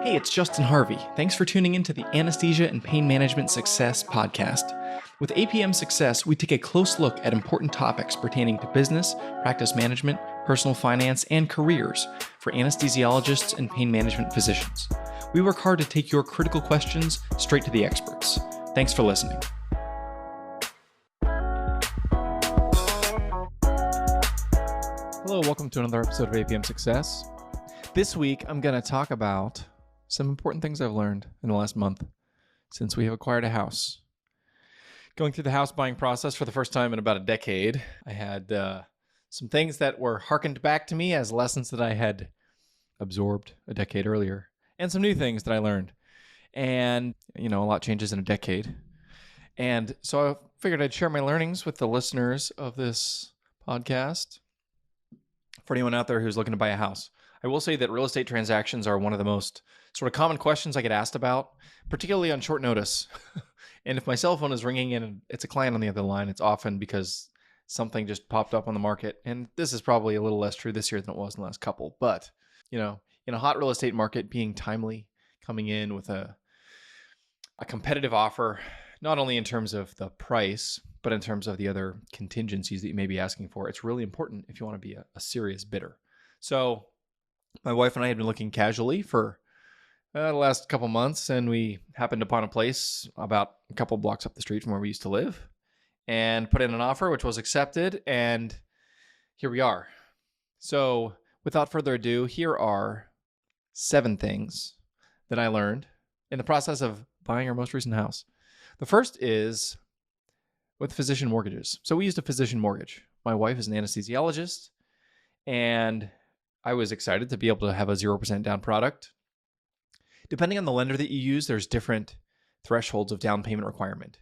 Hey, it's Justin Harvey. Thanks for tuning into the Anesthesia and Pain Management Success podcast. With APM Success, we take a close look at important topics pertaining to business, practice management, personal finance, and careers for anesthesiologists and pain management physicians. We work hard to take your critical questions straight to the experts. Thanks for listening. Hello, welcome to another episode of APM Success. This week, I'm going to talk about some important things I've learned in the last month since we have acquired a house. Going through the house buying process for the first time in about a decade, I had some things that were hearkened back to me as lessons that I had absorbed a decade earlier, and some new things that I learned. And, a lot changes in a decade. And so I figured I'd share my learnings with the listeners of this podcast for anyone out there who's looking to buy a house. I will say that real estate transactions are one of the most sort of common questions I get asked about, particularly on short notice. And if my cell phone is ringing and it's a client on the other line, it's often because something just popped up on the market. And this is probably a little less true this year than it was in the last couple. But, in a hot real estate market, being timely, coming in with a competitive offer, not only in terms of the price, but in terms of the other contingencies that you may be asking for, it's really important if you want to be a serious bidder. So my wife and I had been looking casually for the last couple months, and we happened upon a place about a couple blocks up the street from where we used to live and put in an offer, which was accepted, and here we are. So without further ado, here are 7 things that I learned in the process of buying our most recent house. The first is with physician mortgages. So we used a physician mortgage. My wife is an anesthesiologist, and I was excited to be able to have a 0% down product. Depending on the lender that you use, there's different thresholds of down payment requirement.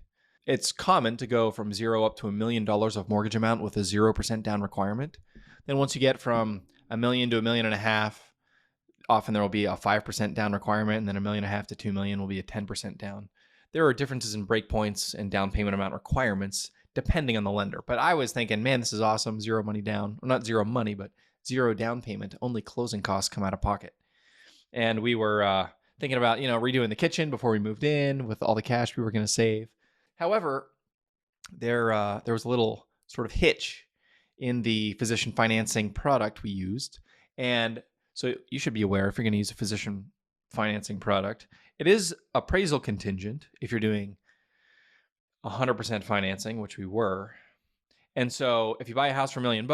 It's common to go from 0 up to $1 million of mortgage amount with a 0% down requirement. Then once you get from $1 million to $1.5 million, often there will be a 5% down requirement, and then $1.5 million to $2 million will be a 10% down. There are differences in breakpoints and down payment amount requirements depending on the lender. But I was thinking, man, this is awesome. Zero money down. Well, not zero money, but zero down payment. Only closing costs come out of pocket. And we were thinking about, redoing the kitchen before we moved in with all the cash we were going to save. However, there was a little sort of hitch in the physician financing product we used. And so you should be aware, if you're going to use a physician financing product, it is appraisal contingent if you're doing 100% financing, which we were. And so if you buy a house for $1 million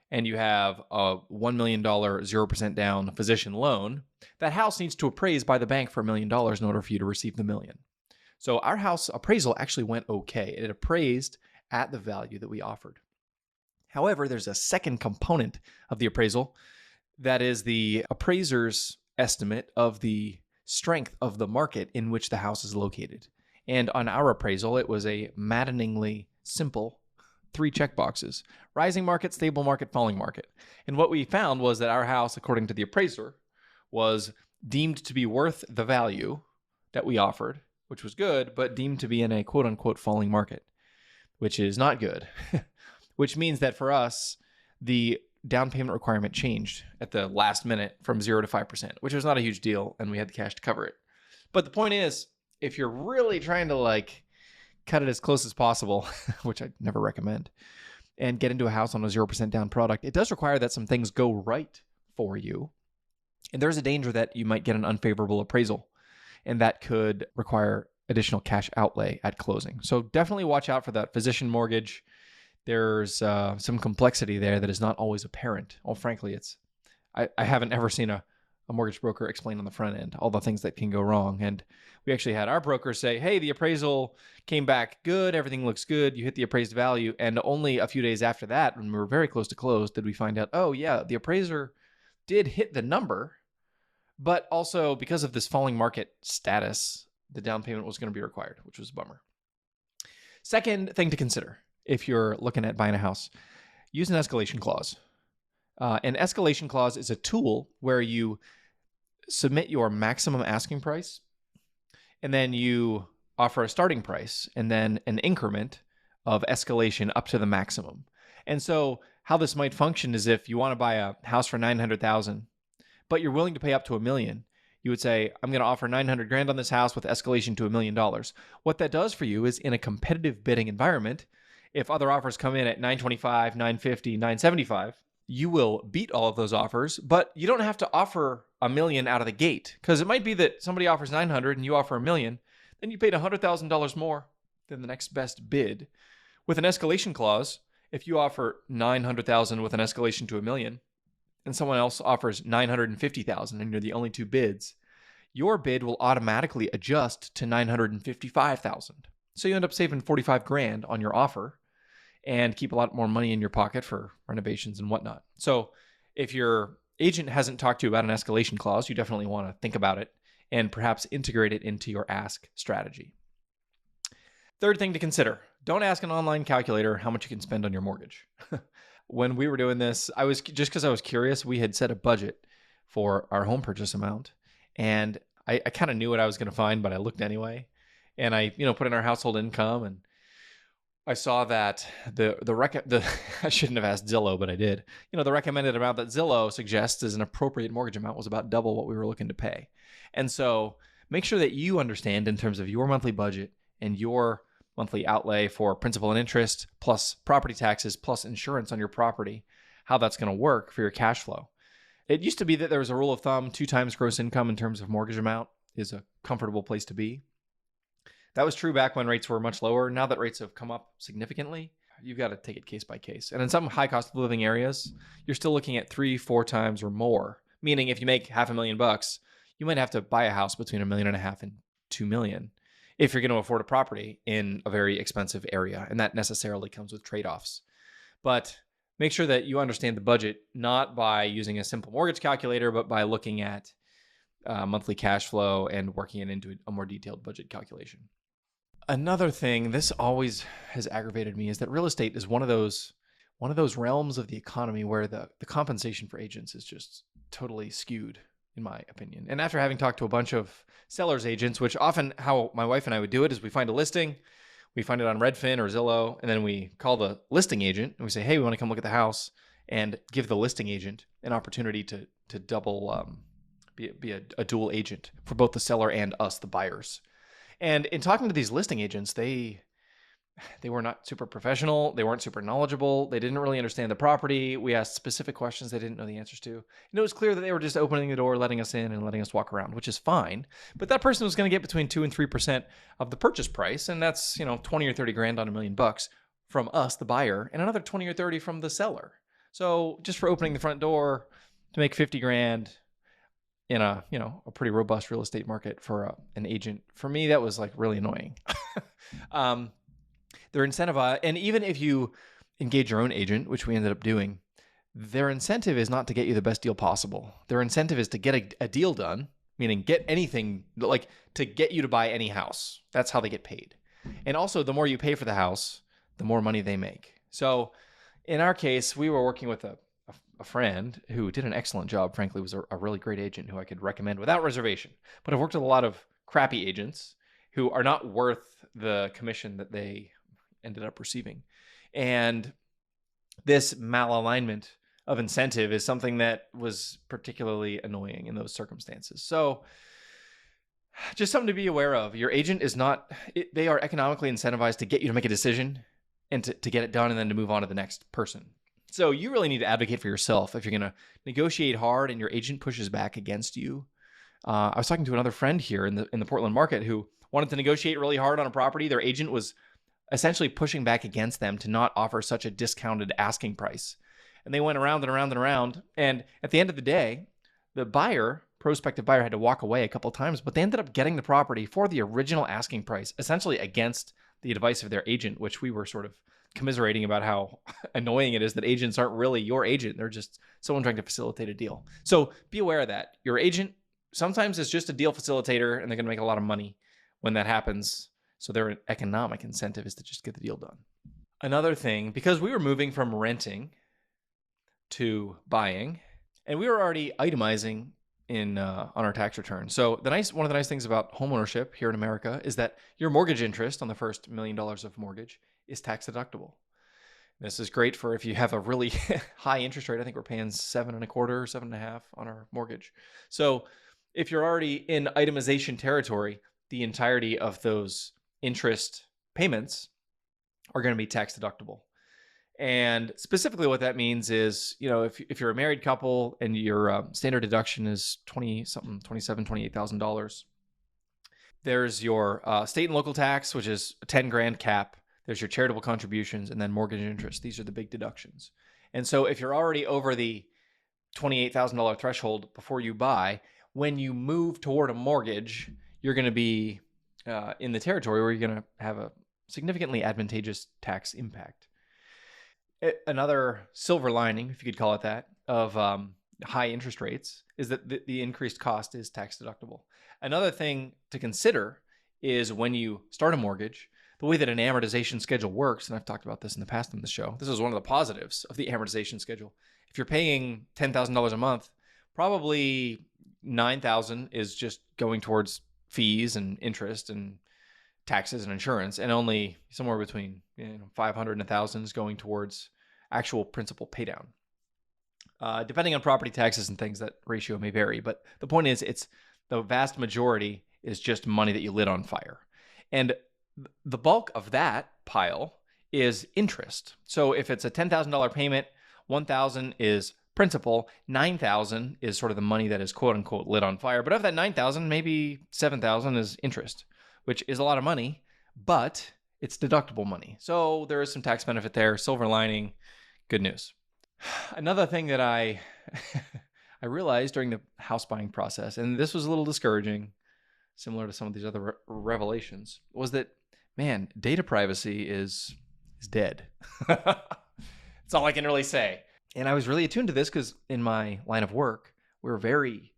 and you have a $1 million 0% down physician loan, that house needs to appraise by the bank for $1 million in order for you to receive the $1 million. So our house appraisal actually went okay. It appraised at the value that we offered. However, there's a second component of the appraisal that is the appraiser's estimate of the strength of the market in which the house is located. And on our appraisal, it was a maddeningly simple 3 checkboxes: rising market, stable market, falling market. And what we found was that our house, according to the appraiser, was deemed to be worth the value that we offered, which was good, but deemed to be in a quote unquote falling market, which is not good. Which means that for us, the down payment requirement changed at the last minute from 0 to 5%, which was not a huge deal, and we had the cash to cover it. But the point is, if you're really trying to cut it as close as possible, which I never recommend, and get into a house on a 0% down product, it does require that some things go right for you. And there's a danger that you might get an unfavorable appraisal, and that could require additional cash outlay at closing. So definitely watch out for that physician mortgage. There's some complexity there that is not always apparent. Well, frankly, I haven't ever seen a mortgage broker explain on the front end all the things that can go wrong. And we actually had our broker say, hey, the appraisal came back good. Everything looks good. You hit the appraised value. And only a few days after that, when we were very close to close, did we find out, oh, yeah, the appraiser did hit the number. But also because of this falling market status, the down payment was going to be required, which was a bummer. Second thing to consider if you're looking at buying a house, use an escalation clause. An escalation clause is a tool where you submit your maximum asking price, and then you offer a starting price, and then an increment of escalation up to the maximum. And so how this might function is if you want to buy a house for $900,000, but you're willing to pay up to $1 million, You would say, I'm going to offer 900 grand on this house with escalation to $1 million. What that does for you is in a competitive bidding environment, if other offers come in at 925, 950, 975, you will beat all of those offers, but you don't have to offer $1 million out of the gate, because it might be that somebody offers 900 and you offer $1 million, then you paid $100,000 more than the next best bid. With an escalation clause, if you offer 900,000 with an escalation to $1 million, and someone else offers 950,000 and you're the only two bids, your bid will automatically adjust to 955,000. So you end up saving 45 grand on your offer and keep a lot more money in your pocket for renovations and whatnot. So if your agent hasn't talked to you about an escalation clause, you definitely want to think about it and perhaps integrate it into your ask strategy. Third thing to consider, don't ask an online calculator how much you can spend on your mortgage. When we were doing this, because I was curious, we had set a budget for our home purchase amount, and I kind of knew what I was going to find, but I looked anyway, and I put in our household income, and I saw that I shouldn't have asked Zillow, but I did. The recommended amount that Zillow suggests as an appropriate mortgage amount was about double what we were looking to pay. And so make sure that you understand in terms of your monthly budget and your monthly outlay for principal and interest, plus property taxes, plus insurance on your property, how that's going to work for your cash flow. It used to be that there was a rule of thumb, 2 times gross income in terms of mortgage amount is a comfortable place to be. That was true back when rates were much lower. Now that rates have come up significantly, you've got to take it case by case. And in some high cost of living areas, you're still looking at 3-4 times or more. Meaning if you make $500,000, you might have to buy a house between $1.5 million and $2 million if you're going to afford a property in a very expensive area. And that necessarily comes with trade-offs. But make sure that you understand the budget, not by using a simple mortgage calculator, but by looking at monthly cash flow and working it into a more detailed budget calculation. Another thing, this always has aggravated me, is that real estate is one of those realms of the economy where the compensation for agents is just totally skewed, in my opinion. And after having talked to a bunch of sellers agents, which often how my wife and I would do it is we find a listing, we find it on Redfin or Zillow, and then we call the listing agent and we say, hey, we want to come look at the house, and give the listing agent an opportunity to double, be a dual agent for both the seller and us, the buyers. And in talking to these listing agents, they were not super professional. They weren't super knowledgeable. They didn't really understand the property. We asked specific questions they didn't know the answers to. And it was clear that they were just opening the door, letting us in and letting us walk around, which is fine. But that person was going to get between 2 and 3% of the purchase price. And that's, 20 or 30 grand on $1 million from us, the buyer, and another 20 or 30 from the seller. So just for opening the front door to make 50 grand in a pretty robust real estate market for an agent, for me, that was like really annoying. They're incentivized, and even if you engage your own agent, which we ended up doing, their incentive is not to get you the best deal possible. Their incentive is to get a deal done, meaning get anything, like to get you to buy any house. That's how they get paid. And also, the more you pay for the house, the more money they make. So in our case, we were working with a friend who did an excellent job, frankly, was a really great agent who I could recommend without reservation. But I've worked with a lot of crappy agents who are not worth the commission that they ended up receiving. And this malalignment of incentive is something that was particularly annoying in those circumstances. So just something to be aware of. Your agent is not, they are economically incentivized to get you to make a decision and to get it done and then to move on to the next person. So you really need to advocate for yourself. If you're going to negotiate hard and your agent pushes back against you. I was talking to another friend here in the Portland market who wanted to negotiate really hard on a property. Their agent was essentially pushing back against them to not offer such a discounted asking price. And they went around and around and around. And at the end of the day, the prospective buyer had to walk away a couple of times, but they ended up getting the property for the original asking price, essentially against the advice of their agent, which we were sort of commiserating about how annoying it is that agents aren't really your agent. They're just someone trying to facilitate a deal. So be aware of that. Your agent sometimes is just a deal facilitator, and they're going to make a lot of money when that happens. So their economic incentive is to just get the deal done. Another thing, because we were moving from renting to buying, and we were already itemizing on our tax return. So one of the nice things about homeownership here in America is that your mortgage interest on the first $1 million of mortgage is tax deductible. This is great for if you have a really high interest rate. I think we're paying 7.25%, 7.5% on our mortgage. So If you're already in itemization territory, the entirety of those interest payments are going to be tax deductible. And specifically what that means is, if you're a married couple and your standard deduction is $27,000, there's your state and local tax, which is a 10 grand cap. There's your charitable contributions and then mortgage interest. These are the big deductions. And so if you're already over the $28,000 threshold before you buy, when you move toward a mortgage, you're going to be in the territory where you're going to have a significantly advantageous tax impact. Another silver lining, if you could call it that, of high interest rates is that the increased cost is tax deductible. Another thing to consider is when you start a mortgage, the way that an amortization schedule works, and I've talked about this in the past on the show, this is one of the positives of the amortization schedule. If you're paying $10,000 a month, probably $9,000 is just going towards fees and interest and taxes and insurance, and only somewhere between $500 and $1,000 is going towards actual principal paydown. Depending on property taxes and things, that ratio may vary, but the point is, it's the vast majority is just money that you lit on fire. And the bulk of that pile is interest. So if it's a $10,000 payment, $1,000 is principal, $9,000 is sort of the money that is quote unquote lit on fire. But of that $9,000, maybe $7,000 is interest, which is a lot of money, but it's deductible money. So there is some tax benefit there. Silver lining, good news. Another thing that I realized during the house buying process, and this was a little discouraging, similar to some of these other revelations, was that, man, data privacy is dead. That's all I can really say. And I was really attuned to this because in my line of work, we're very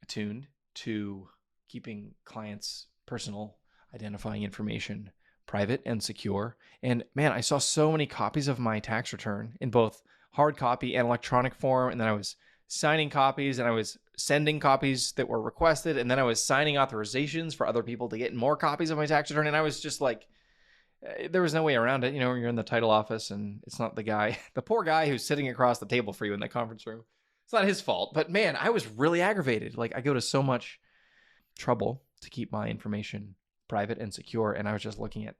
attuned to keeping clients' personal identifying information private and secure. And man, I saw so many copies of my tax return in both hard copy and electronic form. And then I was signing copies and I was sending copies that were requested. And then I was signing authorizations for other people to get more copies of my tax return. And I was just like, there was no way around it. You're in the title office and it's not the poor guy who's sitting across the table for you in the conference room. It's not his fault, but man, I was really aggravated. Like, I go to so much trouble to keep my information private and secure. And I was just looking at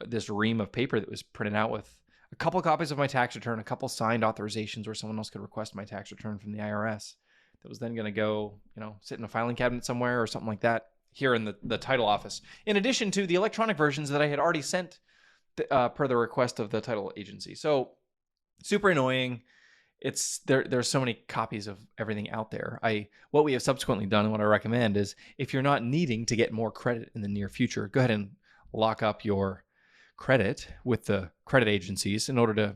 this ream of paper that was printed out with a couple copies of my tax return, a couple signed authorizations where someone else could request my tax return from the IRS. That was then going to go, sit in a filing cabinet somewhere or something like that here in the title office. In addition to the electronic versions that I had already sent per the request of the title agency. So super annoying. There's so many copies of everything out there. What we have subsequently done and what I recommend is, if you're not needing to get more credit in the near future, go ahead and lock up your credit with the credit agencies in order to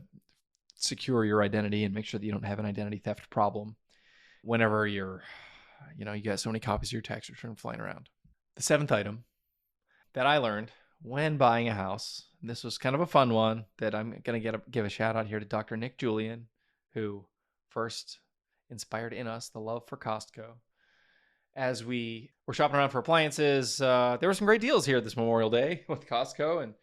secure your identity and make sure that you don't have an identity theft problem whenever you got so many copies of your tax return flying around. The seventh item that I learned when buying a house, and this was kind of a fun one that I'm going to give a shout out here to Dr. Nick Julian, who first inspired in us the love for Costco. As we were shopping around for appliances, there were some great deals here this Memorial Day with Costco, and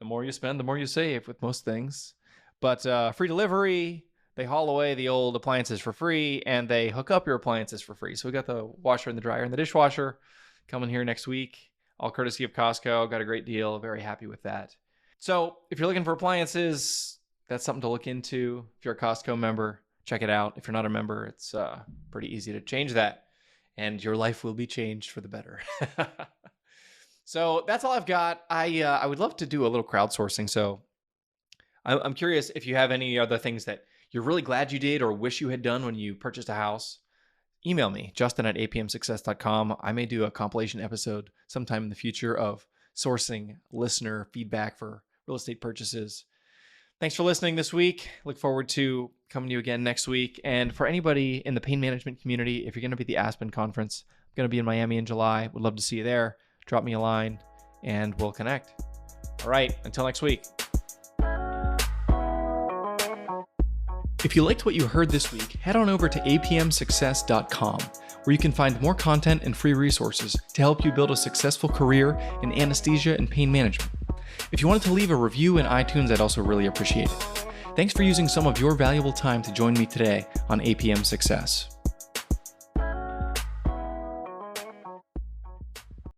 the more you spend, the more you save with most things. But free delivery, they haul away the old appliances for free, and they hook up your appliances for free. So we got the washer and the dryer and the dishwasher coming here next week, all courtesy of Costco. Got a great deal. Very happy with that. So if you're looking for appliances, that's something to look into. If you're a Costco member, check it out. If you're not a member, it's pretty easy to change that, and your life will be changed for the better. So that's all I've got. I would love to do a little crowdsourcing. So I'm curious if you have any other things that you're really glad you did or wish you had done when you purchased a house. Email me, justin@apmsuccess.com. I may do a compilation episode sometime in the future of sourcing listener feedback for real estate purchases. Thanks for listening this week. Look forward to coming to you again next week. And for anybody in the pain management community, if you're going to be at the Aspen conference, I'm going to be in Miami in July. Would love to see you there. Drop me a line and we'll connect. All right, until next week. If you liked what you heard this week, head on over to apmsuccess.com, where you can find more content and free resources to help you build a successful career in anesthesia and pain management. If you wanted to leave a review in iTunes, I'd also really appreciate it. Thanks for using some of your valuable time to join me today on APM Success.